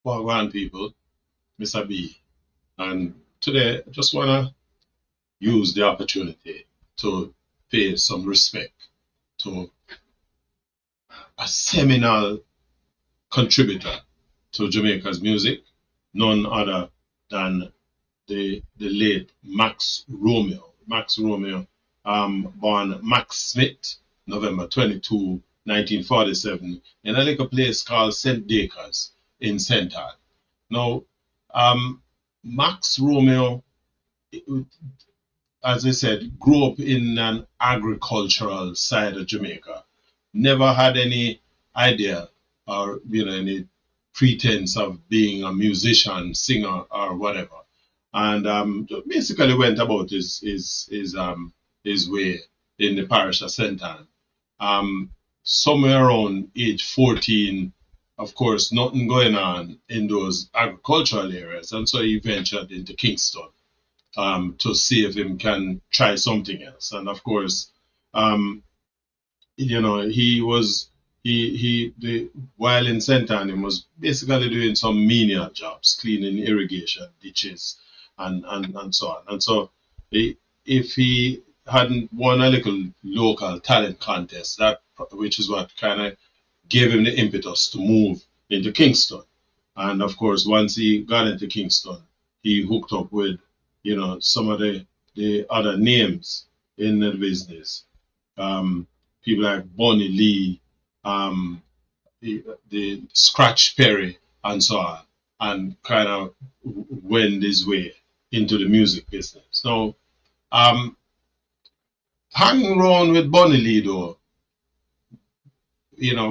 Well, one people, Mr. B, and today I just wanna use the opportunity to pay some respect to a seminal contributor to Jamaica's music, none other than the late Max Romeo. Max Romeo, born Max Smith, November 22, 1947, in a little place called St. Dacres in St. Ann. Now, um, Max Romeo, as I said, grew up in an agricultural side of Jamaica. Never had any idea or any pretense of being a musician, singer, or whatever, and basically went about his way in the parish of St. Ann. Somewhere around age 14, of course, nothing going on in those agricultural areas, and so he ventured into Kingston to see if him can try something else. And of course, um, he was while in St. Anne, he was basically doing some menial jobs, cleaning irrigation ditches and so on. And so, if he hadn't won a little local talent contest, that which is what kind of gave him the impetus to move into Kingston. And of course, once he got into Kingston, he hooked up with, some of the other names in the business. Um, People like Bonnie Lee, um, the Scratch Perry, and so on, and kind of wend his way into the music business. Now, um, hanging around with Bonnie Lee, though,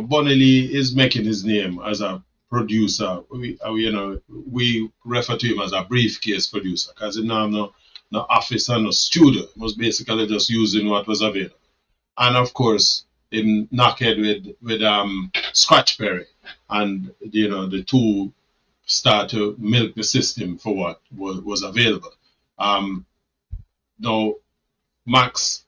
Bonnie Lee is making his name as a producer. We refer to him as a briefcase producer because he now have no office and no studio. He was basically just using what was available. And of course, him knockhead with Scratch Perry, and the two start to milk the system for what was available. Um, Now Max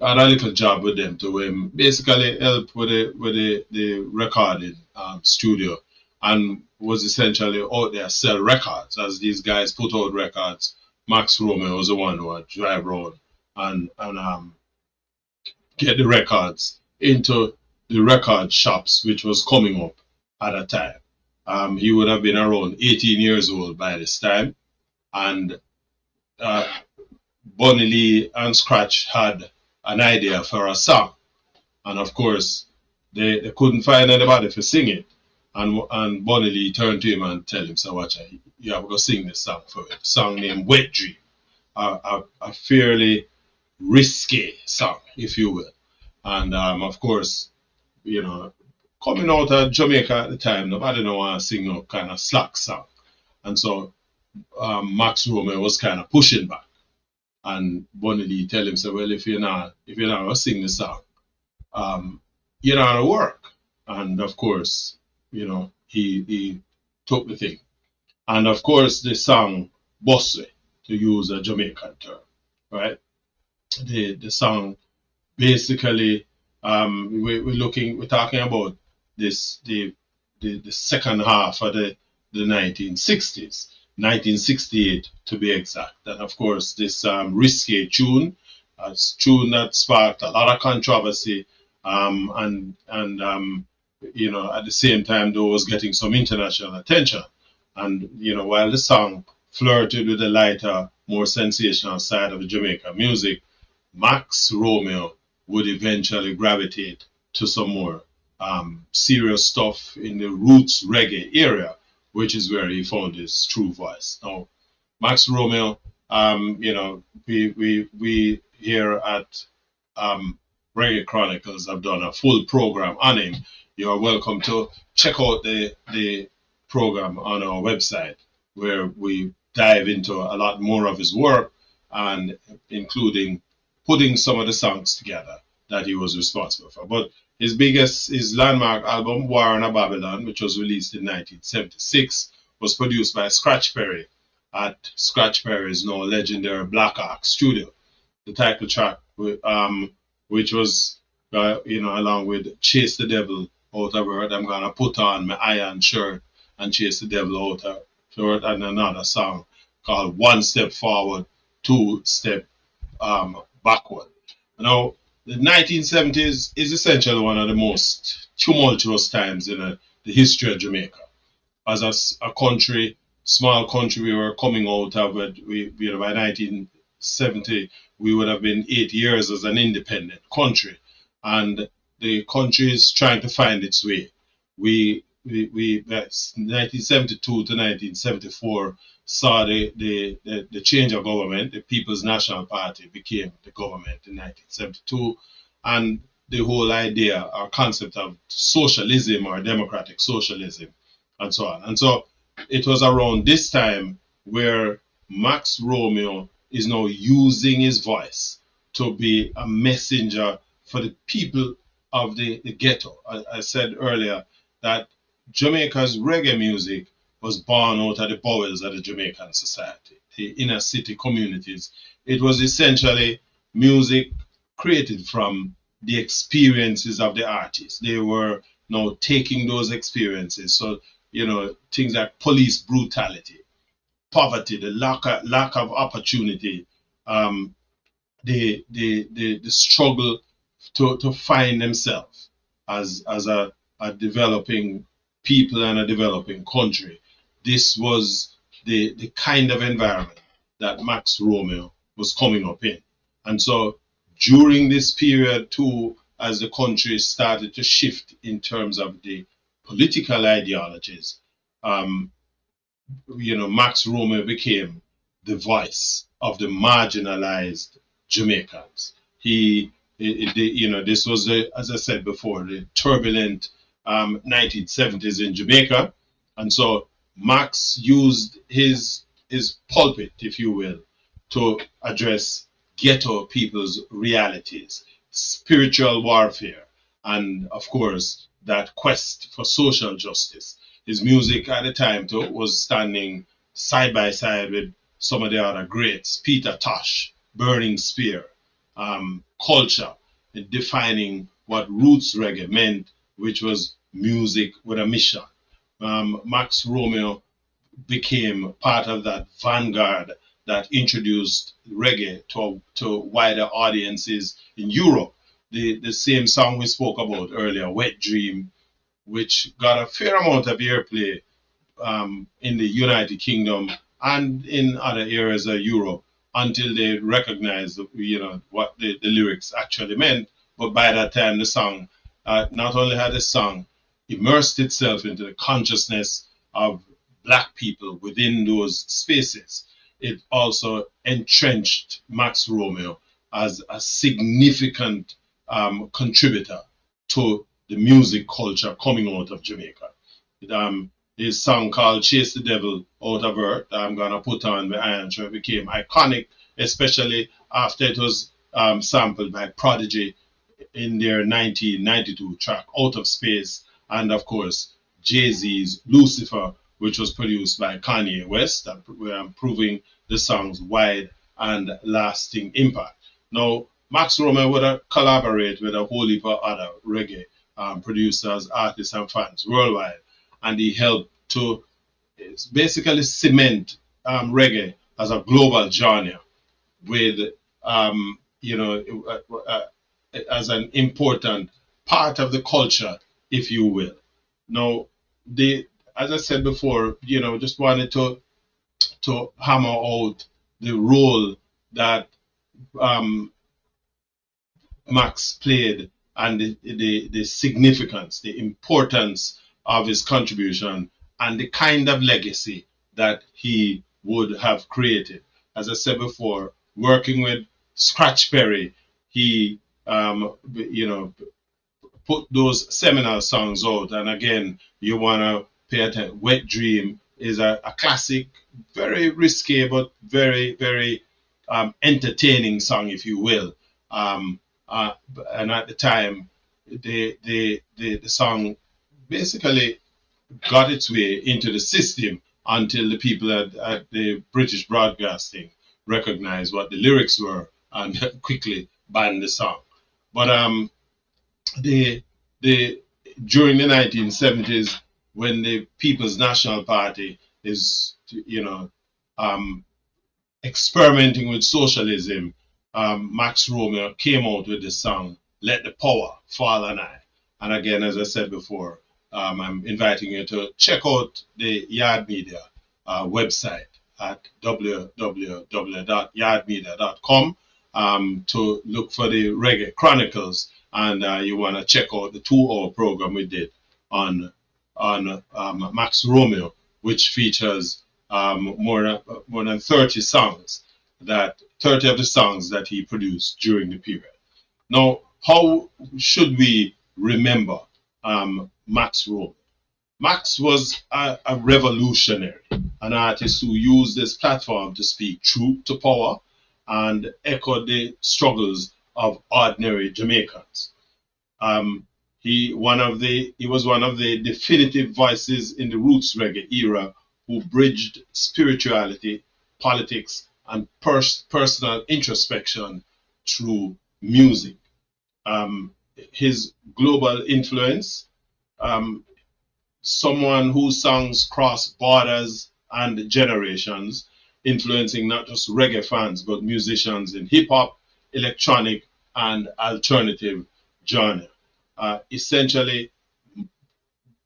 had a little job with them to basically help with the recording studio, and was essentially out there sell records as these guys put out records. Max Romeo was the one who would drive around and get the records into the record shops which was coming up at a time. He would have been around 18 years old by this time, and uh, Bonnie Lee and Scratch had an idea for a song, and of course they couldn't find anybody to sing it. And Bonnie Lee turned to him and tell him, "So watch, you have to go sing this song for it." A song named "Wet Dream," a fairly risky song, if you will. And of course, you know, coming out of Jamaica at the time, nobody know want to sing no kind of slack song. And so Max Romeo was kind of pushing back. And Bonnie Lee tell him, "So well, if you're not gonna sing the song, you're not gonna work." And of course, he took the thing. And of course, the song "Bossy," to use a Jamaican term, right? The song basically, we're talking about this the second half of the 1960s, 1968 to be exact. And of course, this risque tune, a tune that sparked a lot of controversy, and at the same time, though, was getting some international attention. And while the song flirted with the lighter, more sensational side of Jamaican music, Max Romeo would eventually gravitate to some more serious stuff in the roots reggae area, which is where he found his true voice. Now, Max Romeo, we here at Reggae Chronicles have done a full program on him. You are welcome to check out the program on our website where we dive into a lot more of his work and including putting some of the songs together that he was responsible for. But his landmark album, War on a Babylon, which was released in 1976, was produced by Scratch Perry at Scratch Perry's now legendary Black Ark studio. The title track, which was, along with Chase the Devil, Out of Earth, I'm Gonna Put On My Iron Shirt, and Chase the Devil Out of Earth, and another song called One Step Forward, Two Step Backward. Now, the 1970s is essentially one of the most tumultuous times in the history of Jamaica. As a country, small country, we were coming out of it. By 1970, we would have been 8 years as an independent country, and the country is trying to find its way. That's 1972 to 1974 saw the change of government. The People's National Party became the government in 1972, and the whole idea or concept of socialism or democratic socialism and so on. And so it was around this time where Max Romeo is now using his voice to be a messenger for the people of the ghetto. I said earlier that Jamaica's reggae music was born out of the bowels of the Jamaican society, the inner city communities. It was essentially music created from the experiences of the artists. They were now taking those experiences. So, things like police brutality, poverty, the lack of opportunity, the struggle to find themselves as a developing people and a developing country. This was the kind of environment that Max Romeo was coming up in. And so during this period too, as the country started to shift in terms of the political ideologies, Max Romeo became the voice of the marginalized Jamaicans. This was as I said before, the turbulent 1970s in Jamaica, and so Max used his pulpit, if you will, to address ghetto people's realities, spiritual warfare, and of course that quest for social justice. His music at the time too was standing side by side with some of the other greats, Peter Tosh, Burning Spear, Culture, defining what roots reggae meant, which was music with a mission. Max Romeo became part of that vanguard that introduced reggae to wider audiences in Europe. The same song we spoke about earlier, Wet Dream, which got a fair amount of airplay in the United Kingdom and in other areas of Europe until they recognized, what the lyrics actually meant. But by that time, the song, not only had the song immersed itself into the consciousness of Black people within those spaces, it also entrenched Max Romeo as a significant contributor to the music culture coming out of Jamaica. His song called Chase the Devil Out of Earth, I'm going to put on the Iron Show, became iconic, especially after it was sampled by Prodigy in their 1992 track Out of Space, and of course Jay-Z's Lucifer, which was produced by Kanye West, proving the song's wide and lasting impact. Now, Max Romeo would collaborate with a whole heap of other reggae producers, artists, and fans worldwide, and he helped to basically cement reggae as a global genre with, as an important part of the culture, if you will. Now, as I said before, just wanted to hammer out the role that Max played and the significance, the importance of his contribution, and the kind of legacy that he would have created. As I said before, working with Scratch Perry, he put those seminal songs out. And again, you want to pay attention. Wet Dream is a classic, very risque, but very, very entertaining song, if you will. And at the time, the song basically got its way into the system until the people at the British Broadcasting recognized what the lyrics were and quickly banned the song. But during the 1970s, when the People's National Party is, experimenting with socialism, Max Romeo came out with the song "Let the Power Fall on I." And again, as I said before, I'm inviting you to check out the Yard Media website at www.yardmedia.com to look for the Reggae Chronicles, and you want to check out the 2-hour program we did on Max Romeo, which features more than 30 songs, 30 of the songs that he produced during the period. Now, how should we remember Max Romeo? Max was a revolutionary, an artist who used this platform to speak truth to power and echo the struggles of ordinary Jamaicans. He was one of the definitive voices in the roots reggae era who bridged spirituality, politics, and personal introspection through music. His global influence, someone whose songs cross borders and generations, influencing not just reggae fans but musicians in hip hop, electronic, and alternative genre. Essentially,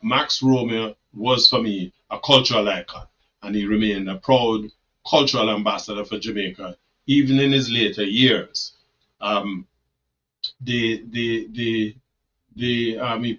Max Romeo was for me a cultural icon, and he remained a proud cultural ambassador for Jamaica even in his later years. He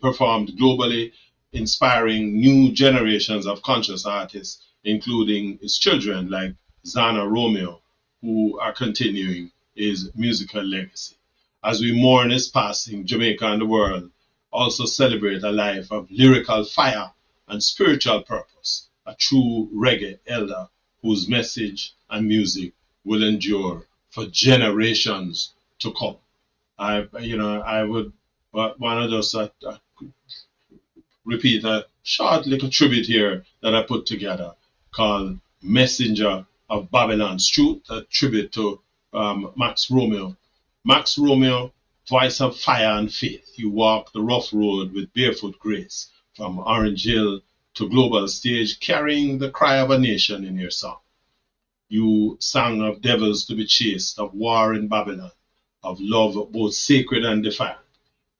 performed globally, inspiring new generations of conscious artists, including his children like Zana Romeo, who are continuing his musical legacy. As we mourn his passing, Jamaica and the world also celebrate a life of lyrical fire and spiritual purpose, a true reggae elder whose message and music will endure for generations to come. I would want to just repeat a short little tribute here that I put together called Messenger of Babylon's Truth, a tribute to Max Romeo. Max Romeo, voice of fire and faith. You walk the rough road with barefoot grace, from Orange Hill to global stage, carrying the cry of a nation in your song. You sang of devils to be chased, of war in Babylon, of love both sacred and defiant.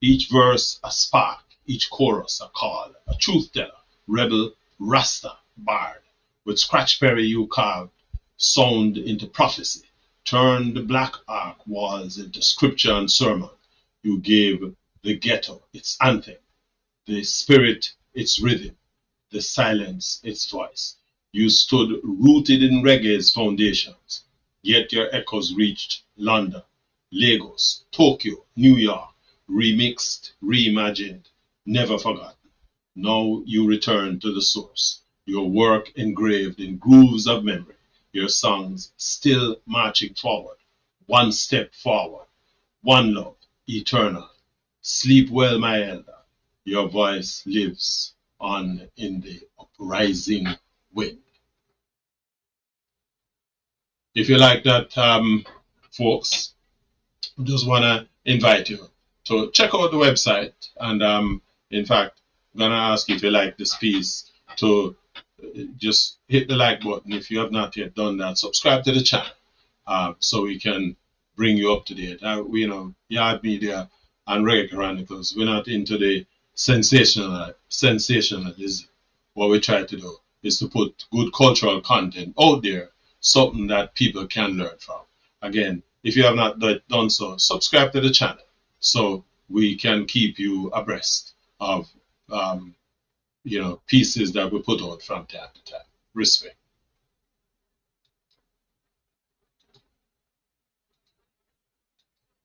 Each verse a spark, each chorus a call, a truth teller, rebel, rasta, bard. With scratchberry you carved sound into prophecy, turned the black ark walls into scripture and sermon. You gave the ghetto its anthem, the spirit its rhythm, the silence its voice. You stood rooted in reggae's foundations, yet your echoes reached London, Lagos, Tokyo, New York, remixed, reimagined, never forgotten. Now you return to the source, your work engraved in grooves of memory, your songs still marching forward, one step forward, one love, eternal. Sleep well, my elder. Your voice lives on in the uprising wind. If you like that, folks, I just want to invite you to check out the website. And in fact, I'm going to ask you if you like this piece to just hit the like button if you have not yet done that. Subscribe to the channel so we can bring you up to date. Yard Media and Reggae Chronicles, we're not into the sensationalism. What we try to do is to put good cultural content out there, something that people can learn from. Again, if you have not done so, subscribe to the channel so we can keep you abreast of pieces that we put out from time to time. Respect.